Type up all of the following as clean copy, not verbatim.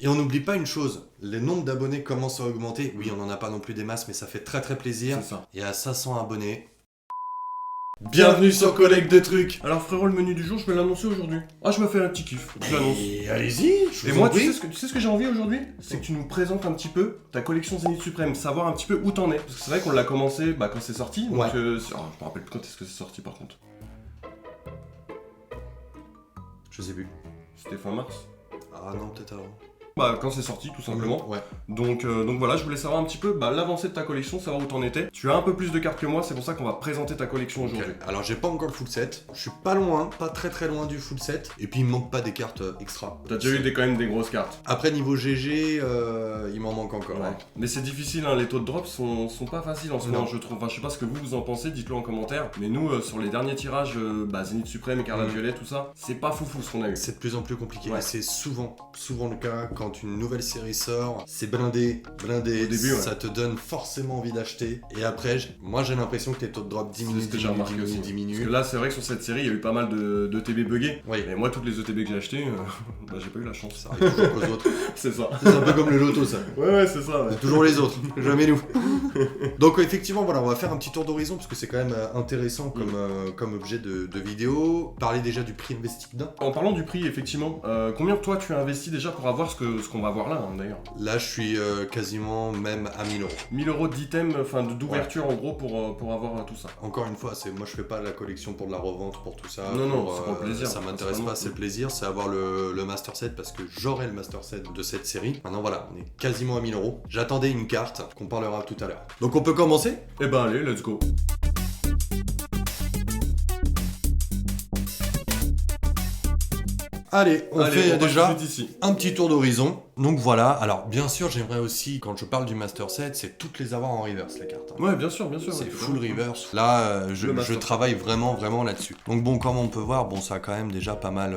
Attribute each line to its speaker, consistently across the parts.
Speaker 1: Et on n'oublie pas une chose, les nombres d'abonnés commencent à augmenter. Oui, on n'en a pas non plus des masses, mais ça fait très très plaisir.
Speaker 2: C'est ça.
Speaker 1: Et à 500 abonnés... Bienvenue sur Collecte de Trucs.
Speaker 2: Alors frérot, le menu du jour, je vais l'annoncer aujourd'hui. Ah, je me fais un petit kiff, je l'annonce.
Speaker 1: Et allez-y,
Speaker 2: Et moi, tu sais ce que j'ai envie aujourd'hui? C'est que tu nous présentes un petit peu ta collection Zénith Suprême, savoir un petit peu où t'en es. Parce que c'est vrai qu'on l'a commencé quand c'est sorti. Donc,
Speaker 1: Ouais.
Speaker 2: je me rappelle plus quand est-ce que c'est sorti par contre.
Speaker 1: Je sais plus.
Speaker 2: C'était fin mars.
Speaker 1: Ah non, peut-être avant.
Speaker 2: Quand c'est sorti, tout simplement.
Speaker 1: Ouais.
Speaker 2: Donc voilà, je voulais savoir un petit peu l'avancée de ta collection, savoir où t'en étais. Tu as un peu plus de cartes que moi, c'est pour ça qu'on va présenter ta collection aujourd'hui.
Speaker 1: Ok. Alors j'ai pas encore le full set. Je suis pas loin, pas très très loin du full set. Et puis il me manque pas des cartes extra.
Speaker 2: T'as déjà eu quand même des grosses cartes.
Speaker 1: Après niveau GG, il m'en manque encore.
Speaker 2: Ouais.
Speaker 1: Hein.
Speaker 2: Mais c'est difficile, hein, les taux de drop sont pas faciles en ce moment,
Speaker 1: Non.
Speaker 2: je trouve. Enfin, je sais pas ce que vous en pensez, dites-le en commentaire. Mais nous, sur les derniers tirages, Zénith Suprême, Écarlate Violet, tout ça, c'est pas foufou ce qu'on a eu.
Speaker 1: C'est de plus en plus compliqué.
Speaker 2: Ouais.
Speaker 1: Et c'est souvent le cas quand une nouvelle série sort. C'est blindé.
Speaker 2: Au début, ouais.
Speaker 1: Ça te donne forcément envie d'acheter. Et après, moi j'ai l'impression que les taux de drop diminuent,
Speaker 2: C'est ce que j'ai remarqué aussi. Parce que là, c'est vrai que sur cette série, il y a eu pas mal de ETB buggés.
Speaker 1: Oui.
Speaker 2: Et moi, toutes les ETB que j'ai achetées, j'ai pas eu la chance.
Speaker 1: Ça arrive toujours qu'aux autres.
Speaker 2: C'est ça.
Speaker 1: C'est un peu comme le loto, ça.
Speaker 2: Ouais, c'est ça. Ouais.
Speaker 1: C'est toujours les autres, jamais nous. Donc effectivement, voilà, on va faire un petit tour d'horizon parce que c'est quand même intéressant comme objet de vidéo. Parler déjà du prix investi dedans.
Speaker 2: En parlant du prix, effectivement, combien toi tu as investi déjà pour avoir ce qu'on va voir là, hein, d'ailleurs?
Speaker 1: Là, je suis quasiment même à 1000 euros.
Speaker 2: 1000 euros d'items, enfin d'ouverture en gros pour avoir tout ça.
Speaker 1: Encore une fois, moi je fais pas la collection pour de la revente, pour tout ça.
Speaker 2: Non,
Speaker 1: pour,
Speaker 2: c'est pour le plaisir.
Speaker 1: Ça m'intéresse pas, c'est le plaisir, c'est avoir le master set parce que j'aurai le master set de cette série. Maintenant voilà, on est quasiment à 1000 euros. J'attendais une carte qu'on parlera tout à l'heure. Donc on peut commencer?
Speaker 2: Eh ben allez, let's go.
Speaker 1: Allez, on fait
Speaker 2: passe
Speaker 1: déjà
Speaker 2: tout de suite ici.
Speaker 1: un petit tour d'horizon. Donc voilà, alors bien sûr j'aimerais aussi, quand je parle du master set, c'est toutes les avoir en reverse les cartes. Hein.
Speaker 2: Ouais, bien sûr.
Speaker 1: C'est
Speaker 2: ouais,
Speaker 1: full reverse. Là, je
Speaker 2: master.
Speaker 1: travaille vraiment là-dessus. Donc bon, comme on peut voir, bon, ça a quand même déjà pas mal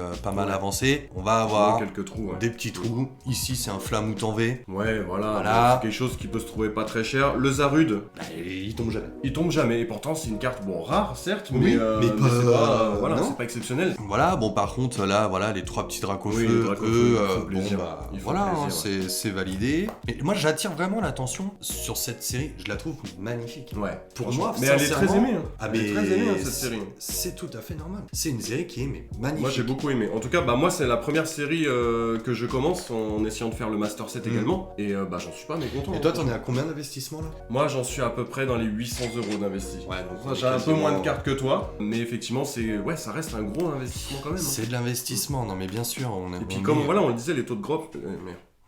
Speaker 1: avancé. On va avoir
Speaker 2: quelques trous. Ouais.
Speaker 1: des petits trous. Ici, c'est un flamout en V.
Speaker 2: Ouais, voilà.
Speaker 1: Voilà.
Speaker 2: C'est quelque chose qui peut se trouver pas très cher. Le Zarud,
Speaker 1: Bah, il tombe jamais.
Speaker 2: il tombe jamais. Et pourtant, c'est une carte rare, certes,
Speaker 1: Oui, mais pas-
Speaker 2: c'est pas, voilà,
Speaker 1: non.
Speaker 2: c'est pas exceptionnel.
Speaker 1: Voilà, bon, par contre, là, voilà, les trois petits dracofeux,
Speaker 2: Oui, les dracofeux,
Speaker 1: eux,
Speaker 2: ils font
Speaker 1: bon,
Speaker 2: plaisir.
Speaker 1: bah,
Speaker 2: Ils font
Speaker 1: voilà,
Speaker 2: plaisir,
Speaker 1: hein, c'est validé. Mais moi, j'attire vraiment l'attention sur cette série. Je la trouve magnifique.
Speaker 2: Ouais.
Speaker 1: Pour
Speaker 2: franchement.
Speaker 1: moi,
Speaker 2: mais elle est très
Speaker 1: sincèrement,
Speaker 2: aimée. Hein.
Speaker 1: Ah,
Speaker 2: Elle est
Speaker 1: mais
Speaker 2: très aimée, hein, cette série.
Speaker 1: C'est tout à fait normal. C'est une série qui est mais magnifique.
Speaker 2: Moi j'ai beaucoup aimé. En tout cas, moi c'est la première série que je commence en essayant de faire le Master 7 également. Et j'en suis pas mécontent.
Speaker 1: Et toi, t'en es à combien d'investissement là?
Speaker 2: Moi j'en suis à peu près dans les 800 € d'investi.
Speaker 1: Ouais, donc
Speaker 2: Moi, j'ai un peu moins de cartes que toi, mais effectivement ça reste un gros investissement quand même. Hein.
Speaker 1: C'est de l'investissement, non mais bien sûr.
Speaker 2: Et puis comme on le disait, les taux de drop,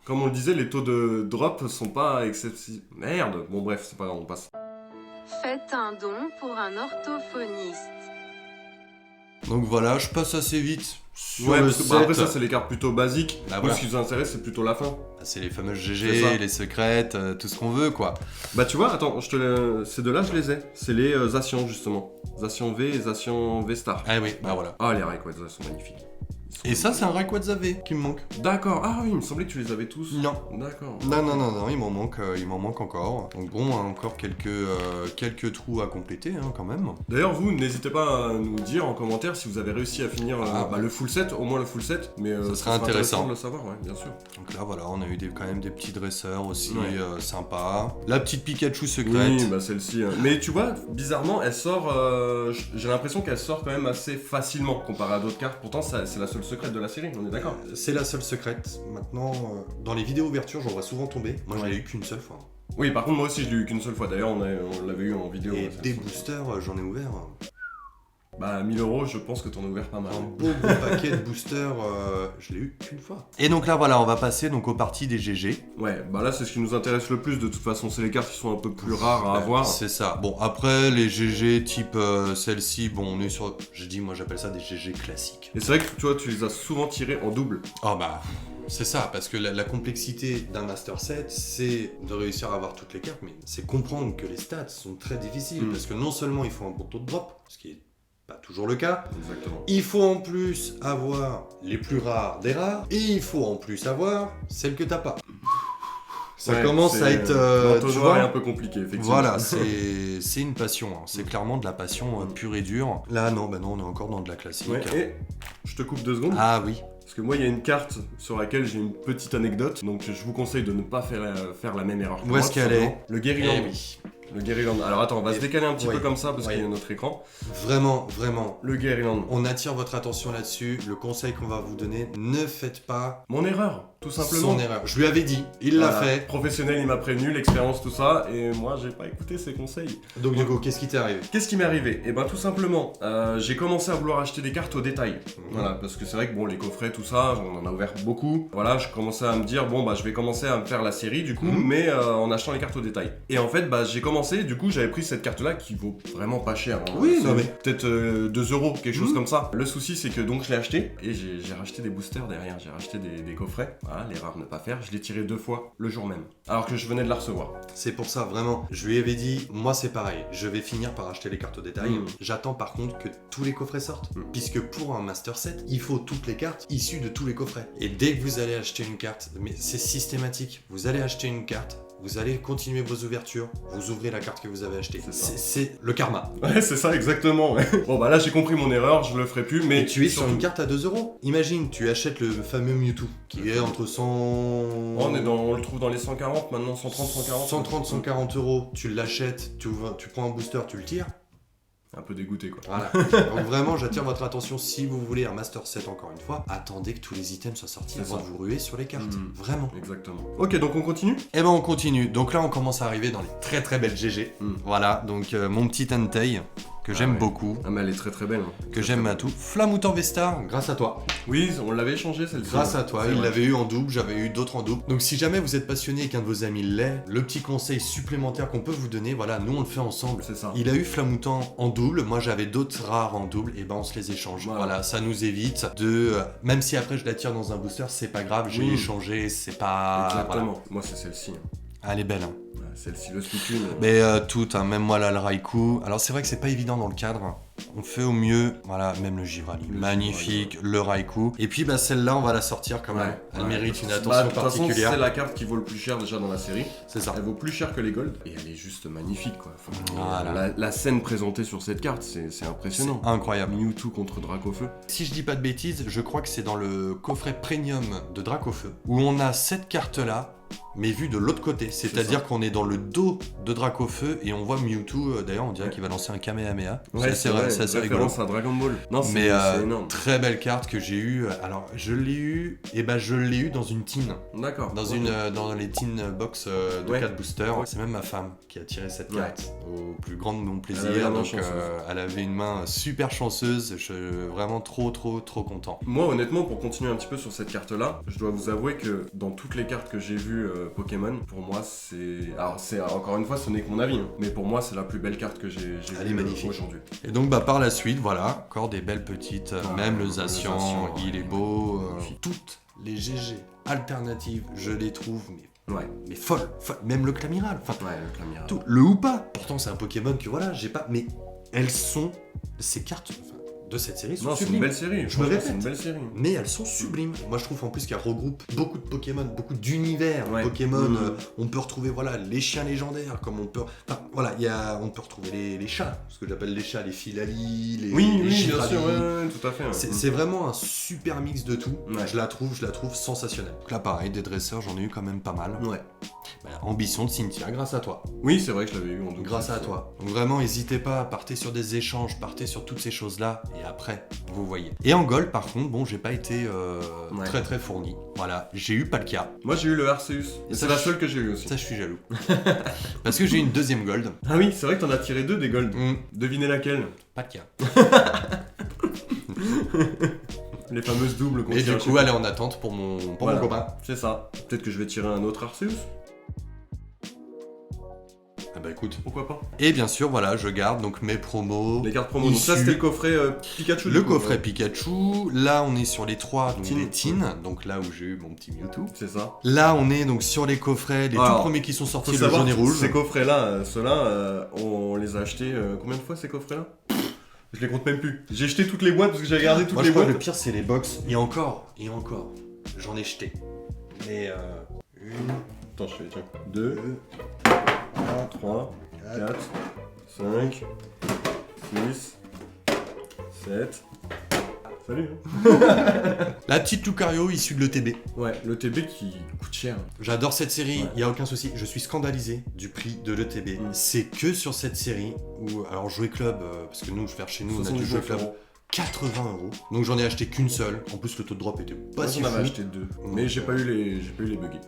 Speaker 2: comme on le disait, les taux de drop sont pas exceptionnels. Merde. Bon bref, c'est pas grave, on passe.
Speaker 3: Faites un don pour un orthophoniste.
Speaker 1: Donc voilà, je passe assez vite sur
Speaker 2: Ouais,
Speaker 1: le
Speaker 2: parce que,
Speaker 1: set.
Speaker 2: après ça c'est les cartes plutôt basiques.
Speaker 1: Bah,
Speaker 2: Nous,
Speaker 1: voilà.
Speaker 2: ce qui nous intéresse c'est plutôt la fin.
Speaker 1: Ah, c'est les fameuses
Speaker 2: C'est
Speaker 1: GG,
Speaker 2: ça.
Speaker 1: les secrètes, tout ce qu'on veut quoi.
Speaker 2: Bah tu vois, attends, ces deux-là je les ai. C'est les Zacian justement. Zacian V et Zacian V Star.
Speaker 1: Ah oui, bah voilà.
Speaker 2: Ah les Rayquaza sont magnifiques.
Speaker 1: Et ça, c'est un Rayquaza V qui me manque.
Speaker 2: D'accord, ah oui, il me semblait que tu les avais tous.
Speaker 1: Non.
Speaker 2: D'accord.
Speaker 1: Non, il m'en manque encore. Donc bon, hein, encore quelques trous à compléter hein, quand même.
Speaker 2: D'ailleurs, vous, n'hésitez pas à nous dire en commentaire si vous avez réussi à finir le full set, au moins le full set. Mais
Speaker 1: Ça serait intéressant
Speaker 2: de le savoir, ouais, bien sûr.
Speaker 1: Donc là, voilà, on a eu quand même des petits dresseurs aussi
Speaker 2: Ouais.
Speaker 1: sympas. La petite Pikachu secrète.
Speaker 2: Oui, bah celle-ci. Hein. Mais tu vois, bizarrement, elle sort. J'ai l'impression qu'elle sort quand même assez facilement comparé à d'autres cartes. Pourtant, c'est la seule secrète de la série, on est d'accord.
Speaker 1: C'est la seule secrète. Maintenant, dans les vidéos ouverture, j'en vois souvent tomber. Moi, je
Speaker 2: Ouais.
Speaker 1: l'ai eu qu'une seule fois.
Speaker 2: Oui, par contre, moi aussi, je l'ai eu qu'une seule fois. D'ailleurs, on l'avait eu en vidéo.
Speaker 1: Et
Speaker 2: ça.
Speaker 1: des boosters, j'en ai ouvert.
Speaker 2: Bah, 1000 €, je pense que t'en as ouvert pas mal.
Speaker 1: Un beau paquet de boosters, je l'ai eu qu'une fois. Et donc là, voilà, on va passer donc aux parties des GG.
Speaker 2: Ouais, bah là, c'est ce qui nous intéresse le plus. De toute façon, c'est les cartes qui sont un peu plus rares à avoir.
Speaker 1: C'est ça. Bon, après, les GG type celle-ci, bon, on est sur... moi, j'appelle ça des GG classiques.
Speaker 2: Et c'est vrai que toi, tu les as souvent tirés en double.
Speaker 1: Oh bah... C'est ça, parce que la complexité d'un Master Set, c'est de réussir à avoir toutes les cartes, mais c'est comprendre que les stats sont très difficiles, parce que non seulement il faut un bon taux de drop, ce qui est pas toujours le cas,
Speaker 2: Exactement.
Speaker 1: il faut en plus avoir les plus rares des rares, et il faut en plus avoir celles que t'as pas. Ça
Speaker 2: Ouais,
Speaker 1: commence à être... tu
Speaker 2: l'entonnoir
Speaker 1: vois,
Speaker 2: est un peu compliqué, effectivement.
Speaker 1: voilà, c'est une passion, hein. C'est clairement de la passion pure et dure. Là, non, bah non, on est encore dans de la classique.
Speaker 2: Ouais, et je te coupe 2 secondes.
Speaker 1: Ah oui.
Speaker 2: Parce que moi, il y a une carte sur laquelle j'ai une petite anecdote, donc je vous conseille de ne pas faire la même erreur que
Speaker 1: Où
Speaker 2: moi,
Speaker 1: est-ce
Speaker 2: tout
Speaker 1: qu'elle est?
Speaker 2: simplement. Le Guerrilland.
Speaker 1: Eh oui.
Speaker 2: Le Guerrilland. Alors attends, on va se décaler un petit
Speaker 1: Oui.
Speaker 2: peu comme ça parce
Speaker 1: Oui.
Speaker 2: qu'il y a notre écran.
Speaker 1: Vraiment.
Speaker 2: Le Guerrilland.
Speaker 1: On attire votre attention là-dessus. Le conseil qu'on va vous donner, ne faites pas
Speaker 2: Mon erreur, tout simplement.
Speaker 1: son erreur. Je lui avais dit, il l'a
Speaker 2: Voilà.
Speaker 1: fait.
Speaker 2: Professionnel, il m'a prévenu, l'expérience, tout ça, et moi, j'ai pas écouté ses conseils.
Speaker 1: Donc du coup, qu'est-ce qui t'est arrivé?
Speaker 2: Qu'est-ce qui m'est arrivé? Eh ben tout simplement, j'ai commencé à vouloir acheter des cartes au détail. Voilà, parce que c'est vrai que bon, les coffrets, tout ça, on en a ouvert beaucoup. Voilà, je commençais à me dire, bon bah je vais commencer à me faire la série du coup, mais en achetant les cartes au détail. Et en fait, bah j'ai commencé, du coup j'avais pris cette carte-là qui vaut vraiment pas cher. Hein.
Speaker 1: Oui,
Speaker 2: C'est
Speaker 1: non, mais-
Speaker 2: peut-être 2 euros, quelque chose comme ça. Le souci c'est que donc je l'ai acheté, et j'ai racheté des boosters derrière, j'ai racheté des coffrets. Voilà, l'erreur ne pas faire, je l'ai tiré 2 fois le jour même, alors que je venais de la recevoir.
Speaker 1: C'est pour ça, vraiment. Je lui avais dit, moi c'est pareil, je vais finir par acheter les cartes au détail. J'attends par contre que tous les coffrets sortent. Puisque pour un Master Set, il faut toutes les cartes issues de tous les coffrets. Et dès que vous allez acheter une carte, mais c'est systématique, vous allez acheter une carte, vous allez continuer vos ouvertures, vous ouvrez la carte que vous avez achetée.
Speaker 2: C'est ça.
Speaker 1: C'est le karma.
Speaker 2: Ouais, c'est ça exactement. Ouais. Bon bah là j'ai compris mon erreur, je le ferai plus, mais
Speaker 1: Et tu es sur
Speaker 2: surtout-
Speaker 1: une carte à 2 euros. Imagine, tu achètes le fameux Mewtwo, qui est entre 100...
Speaker 2: On le trouve dans les 140 maintenant, 130, 140.
Speaker 1: 130, 140 euros. Tu l'achètes, tu prends un booster, tu le tires.
Speaker 2: Un peu dégoûté quoi.
Speaker 1: Voilà. Donc vraiment, j'attire votre attention, si vous voulez un Master Set encore une fois, attendez que tous les items soient sortis
Speaker 2: C'est
Speaker 1: avant
Speaker 2: ça.
Speaker 1: de vous ruer sur les cartes.
Speaker 2: Mm.
Speaker 1: Vraiment.
Speaker 2: Exactement. Ok, donc on continue.
Speaker 1: Et ben on continue. Donc là, on commence à arriver dans les très très belles GG.
Speaker 2: Mm.
Speaker 1: Voilà, donc mon petit Entei, que j'aime
Speaker 2: ouais.
Speaker 1: beaucoup,
Speaker 2: Ah mais elle est très très belle. Hein.
Speaker 1: que
Speaker 2: Très,
Speaker 1: j'aime
Speaker 2: très
Speaker 1: à tout. Flamoutant Vestar, grâce à toi.
Speaker 2: belle. Oui, on l'avait échangé celle-ci.
Speaker 1: Grâce à toi,
Speaker 2: C'est
Speaker 1: il
Speaker 2: vrai.
Speaker 1: l'avait eu en double, j'avais eu d'autres en double. Donc si jamais vous êtes passionné et qu'un de vos amis l'est, le petit conseil supplémentaire qu'on peut vous donner, voilà, nous on le fait ensemble.
Speaker 2: C'est ça.
Speaker 1: Il a eu Flamoutant en double, moi j'avais d'autres rares en double, et ben on se les échange.
Speaker 2: Voilà.
Speaker 1: Voilà, ça nous évite de... même si après je la tire dans un booster, c'est pas grave, j'ai
Speaker 2: Oui.
Speaker 1: échangé, c'est pas...
Speaker 2: Exactement.
Speaker 1: Voilà.
Speaker 2: Moi c'est celle-ci. Hein.
Speaker 1: Ah, elle est belle, hein.
Speaker 2: Ouais, celle-ci, le Splatoon.
Speaker 1: Mais toutes, hein, même moi là, le Raikou. Alors c'est vrai que c'est pas évident dans le cadre. On fait au mieux, voilà, même le Givrali,
Speaker 2: Le
Speaker 1: magnifique, le Raikou. Et puis bah celle-là, on va la sortir quand même. Elle
Speaker 2: ouais.
Speaker 1: mérite une
Speaker 2: Bah,
Speaker 1: attention
Speaker 2: de toute façon,
Speaker 1: particulière.
Speaker 2: c'est la carte qui vaut le plus cher déjà dans la série.
Speaker 1: C'est ça.
Speaker 2: Elle vaut plus cher que les Gold. Et elle est juste magnifique quoi. Enfin,
Speaker 1: Voilà.
Speaker 2: la scène présentée sur cette carte, c'est
Speaker 1: C'est
Speaker 2: impressionnant.
Speaker 1: incroyable.
Speaker 2: Mewtwo contre Dracofeu.
Speaker 1: Si je dis pas de bêtises, je crois que c'est dans le coffret premium de Dracofeu où on a cette carte-là, mais vue de l'autre côté. C'est-à-dire qu'on est dans le dos de Dracofeu et on voit Mewtwo. D'ailleurs, on dirait qu'il va lancer un Kamehameha. c'est
Speaker 2: vrai,
Speaker 1: c'est assez rigolo.
Speaker 2: référence à Dragon Ball. Non, c'est
Speaker 1: Mais
Speaker 2: c'est énorme.
Speaker 1: très belle carte que j'ai eue. Alors, je l'ai eu, et ben je l'ai eu dans une tin.
Speaker 2: D'accord.
Speaker 1: Dans,
Speaker 2: Ok.
Speaker 1: dans les tin box de
Speaker 2: Ouais.
Speaker 1: 4 boosters.
Speaker 2: Ouais.
Speaker 1: C'est même ma femme qui a tiré cette
Speaker 2: Ouais.
Speaker 1: carte au plus grand de mon
Speaker 2: Elle avait la
Speaker 1: plaisir.
Speaker 2: main
Speaker 1: Donc,
Speaker 2: chanceuse.
Speaker 1: elle avait une main super chanceuse. Je suis vraiment trop content.
Speaker 2: Moi, honnêtement, pour continuer un petit peu sur cette carte-là, je dois vous avouer que dans toutes les cartes que j'ai vues Pokémon, pour moi, c'est... Alors, c'est encore une fois, ce n'est que mon avis, hein, mais pour moi, c'est la plus belle carte que j'ai
Speaker 1: Elle est
Speaker 2: vue
Speaker 1: magnifique.
Speaker 2: aujourd'hui.
Speaker 1: Et donc bah par la suite, voilà, encore des belles petites, même le
Speaker 2: le
Speaker 1: Zacian,
Speaker 2: Zacian,
Speaker 1: il
Speaker 2: ouais,
Speaker 1: est beau.
Speaker 2: magnifique.
Speaker 1: Toutes les GG alternatives, je les trouve
Speaker 2: Ouais.
Speaker 1: mais folles. Même le Clamiral, enfin
Speaker 2: Ouais, le Clamiral.
Speaker 1: tout. Le Hoopa, pourtant c'est un Pokémon que voilà, j'ai pas, mais elles sont, ces cartes de cette série sont
Speaker 2: Non, c'est une
Speaker 1: sublimes.
Speaker 2: belle série.
Speaker 1: Je me
Speaker 2: Franchement,
Speaker 1: répète.
Speaker 2: C'est une belle série.
Speaker 1: Mais elles sont sublimes. Moi, je trouve en plus qu'elles regroupent beaucoup de Pokémon, beaucoup d'univers
Speaker 2: Ouais.
Speaker 1: Pokémon.
Speaker 2: Mmh.
Speaker 1: On peut retrouver voilà les chiens légendaires, comme on peut. Enfin, voilà, on peut retrouver les chats, ce que j'appelle les chats, les Filali, les
Speaker 2: Oui,
Speaker 1: les
Speaker 2: bien
Speaker 1: Givrali.
Speaker 2: sûr, ouais, tout à fait. ouais.
Speaker 1: C'est vraiment un super mix de tout.
Speaker 2: Ouais.
Speaker 1: Je la trouve sensationnelle. Donc là, pareil, des dresseurs, j'en ai eu quand même pas mal.
Speaker 2: Ouais.
Speaker 1: Bah, ambition de Cynthia, grâce à toi.
Speaker 2: Oui, c'est vrai que je l'avais eu en double.
Speaker 1: Grâce à toi. Donc vraiment, n'hésitez pas, partez sur des échanges, partez sur toutes ces choses-là, et après, vous voyez. Et en gold, par contre, bon, j'ai pas été
Speaker 2: Ouais.
Speaker 1: très fourni. Voilà, j'ai eu Palkia.
Speaker 2: Moi, j'ai eu le Arceus. Et
Speaker 1: Ça,
Speaker 2: c'est la
Speaker 1: je-
Speaker 2: seule que j'ai eu aussi.
Speaker 1: Ça, je suis jaloux. Parce que j'ai eu une deuxième gold.
Speaker 2: Ah oui, c'est vrai que t'en as tiré 2 des Gold. Devinez laquelle?
Speaker 1: Palkia.
Speaker 2: Les fameuses doubles qu'on
Speaker 1: Et
Speaker 2: tire
Speaker 1: du
Speaker 2: à
Speaker 1: coup,
Speaker 2: chaque
Speaker 1: elle est en attente pour mon
Speaker 2: Voilà.
Speaker 1: copain.
Speaker 2: C'est ça. Peut-être que je vais tirer un autre Arceus.
Speaker 1: Ah bah écoute.
Speaker 2: Pourquoi pas?
Speaker 1: Et bien sûr, voilà, je garde donc mes promos.
Speaker 2: Les cartes promo. Donc ça,
Speaker 1: Issues.
Speaker 2: c'était le coffret Pikachu.
Speaker 1: Le
Speaker 2: du coup,
Speaker 1: coffret
Speaker 2: ouais.
Speaker 1: Pikachu. Là, on est sur les 3, donc
Speaker 2: Tin.
Speaker 1: des tins. Donc là où j'ai eu mon petit Mewtwo.
Speaker 2: C'est ça.
Speaker 1: Là, on est donc sur les coffrets, les
Speaker 2: Alors,
Speaker 1: tout premiers qui sont
Speaker 2: Faut
Speaker 1: sortis, le
Speaker 2: savoir
Speaker 1: jaune et
Speaker 2: que
Speaker 1: rouge.
Speaker 2: ces coffrets-là, ceux-là, on les a achetés combien de fois ces coffrets-là? Je les compte même plus. J'ai jeté toutes les boîtes parce que j'ai regardé toutes
Speaker 1: Moi,
Speaker 2: les
Speaker 1: je crois que
Speaker 2: boîtes.
Speaker 1: le pire, c'est les box. Et encore, j'en ai jeté. Mais une,
Speaker 2: Attends, je fais tiens. 2, 3, 4, 5, 6, 7, Salut.
Speaker 1: La petite Lucario issue de l'ETB.
Speaker 2: Ouais, le TB qui coûte cher.
Speaker 1: J'adore cette série,
Speaker 2: Ouais.
Speaker 1: il y a aucun souci. Je suis scandalisé du prix de l'ETB. C'est que sur cette série où, alors Jouet Club, parce que nous, vers chez nous, on a du Jouet
Speaker 2: 79
Speaker 1: Club,
Speaker 2: euros.
Speaker 1: 80 €. Donc j'en ai acheté qu'une seule. En plus, le taux de drop était pas
Speaker 2: Moi,
Speaker 1: si
Speaker 2: j'en
Speaker 1: fou.
Speaker 2: avais acheté 2. Mais j'ai pas eu les buggy.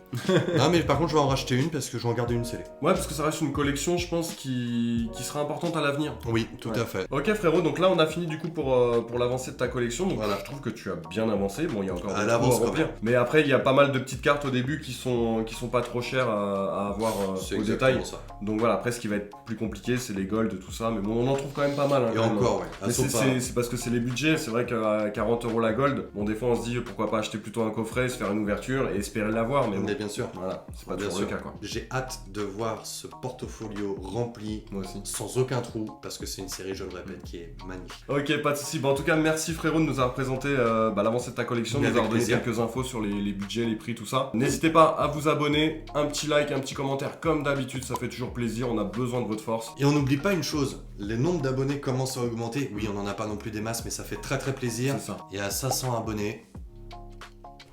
Speaker 1: Non, mais par contre, je vais en racheter une parce que je vais en garder une scellée.
Speaker 2: Ouais, parce que ça reste une collection, je pense, qui sera importante à l'avenir.
Speaker 1: Oui, tout
Speaker 2: Ouais.
Speaker 1: à fait.
Speaker 2: Ok frérot, donc là on a fini du coup pour l'avancée de ta collection, donc
Speaker 1: Voilà.
Speaker 2: je trouve que tu as bien avancé, bon il y a encore
Speaker 1: À
Speaker 2: des
Speaker 1: l'avance,
Speaker 2: trous à
Speaker 1: quand
Speaker 2: remplir,
Speaker 1: même.
Speaker 2: mais après il y a pas mal de petites cartes au début qui sont pas trop chères à avoir
Speaker 1: C'est
Speaker 2: au
Speaker 1: exactement
Speaker 2: détail,
Speaker 1: ça.
Speaker 2: donc voilà, après ce qui va être plus compliqué c'est les gold, tout ça, mais bon on en trouve quand même pas mal. Hein,
Speaker 1: Et
Speaker 2: quand même,
Speaker 1: encore,
Speaker 2: hein.
Speaker 1: ouais.
Speaker 2: Mais
Speaker 1: Elles sont
Speaker 2: c'est parce que c'est les budgets, c'est vrai qu'à 40 € la gold, bon des fois on se dit pourquoi pas acheter plutôt un coffret, se faire une ouverture et espérer l'avoir, mais bon,
Speaker 1: Mais bien sûr.
Speaker 2: voilà, c'est pas
Speaker 1: Bien
Speaker 2: toujours le
Speaker 1: sûr.
Speaker 2: cas quoi.
Speaker 1: J'ai hâte de voir ce portfolio rempli
Speaker 2: Moi aussi.
Speaker 1: sans aucun trou parce que c'est une série, je le répète, qui est magnifique.
Speaker 2: Ok, pas de soucis. Bon, en tout cas, merci frérot de nous avoir présenté l'avancée de ta collection, de
Speaker 1: Mais
Speaker 2: nous avoir
Speaker 1: avec
Speaker 2: donné
Speaker 1: plaisir.
Speaker 2: quelques infos sur les budgets, les prix, tout ça. N'hésitez pas à vous abonner, un petit like, un petit commentaire comme d'habitude, ça fait toujours plaisir, on a besoin de votre force.
Speaker 1: Et on n'oublie pas une chose, les nombres d'abonnés commencent à augmenter. Oui, on n'en a pas non plus des masses, mais ça fait très très plaisir.
Speaker 2: C'est ça.
Speaker 1: Et à 500 abonnés,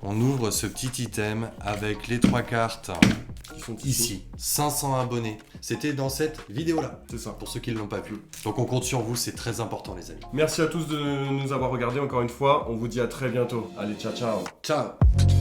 Speaker 1: on ouvre ce petit item avec les 3 cartes
Speaker 2: Ils sont
Speaker 1: ici. 500 abonnés. C'était dans cette vidéo-là,
Speaker 2: C'est ça.
Speaker 1: pour ceux qui ne l'ont pas vu. Donc on compte sur vous, c'est très important les amis.
Speaker 2: Merci à tous de nous avoir regardés encore une fois, on vous dit à très bientôt. Allez, ciao ciao.
Speaker 1: Ciao.